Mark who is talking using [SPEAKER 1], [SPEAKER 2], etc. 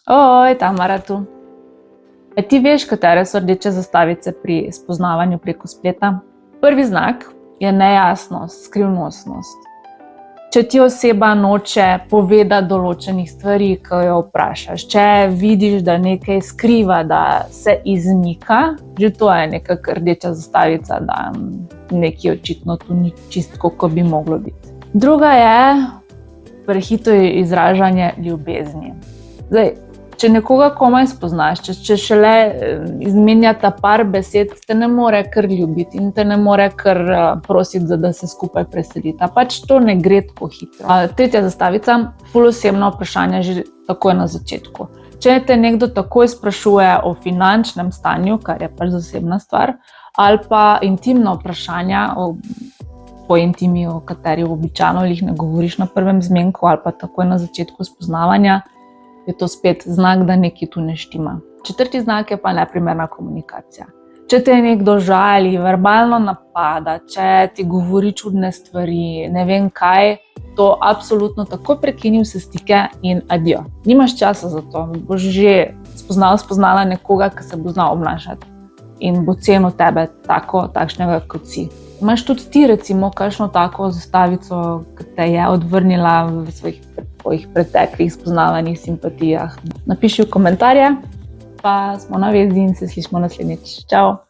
[SPEAKER 1] Oj, Tamara tu. A ti veš, katere so rdeče zastavice pri spoznavanju preko spleta? Prvi znak je nejasnost, skrivnostnost. Če ti oseba noče povedati določenih stvari, ko jo vprašaš, če vidiš, da nekaj skriva, da se izmika, že to je neka rdeča zastavica, da nekaj očitno tu ni čisto, kot bi moglo biti. Druga je prehitro izražanje ljubezni. Zdaj, če nekoga komaj spoznaš, če šele izmenjata par besed, te ne more kar ljubiti in te ne more kar prositi, da se skupaj preselita. Pač to ne gre tako hitro. Tretja zastavica, ful osebno vprašanje že takoj na začetku. Če te nekdo takoj sprašuje o finančnem stanju, kar je pač zasebna stvar, ali pa intimna vprašanja o intimi, o kateri običajno jih ne govoriš na prvem zmenku ali pa takoj na začetku spoznavanja, je to spet znak, da nekaj tu ne štima. Četrti znak je pa neprimerna komunikacija. Če te nekdo žali, verbalno napada, če ti govori čudne stvari, ne vem kaj, to absolutno takoj prekini vse stike in adijo. Nimaš časa za to, boš že spoznala nekoga, ki se bo znal obnašati in bo cenil tebe takšnega, kot si. Imaš tudi ti recimo kakšno tako zastavico, ki te je odvrnila v svojih preteklih spoznavanjih, simpatijah? Napiši v komentarje, pa smo na vezi in se slišimo naslednjič. Čau!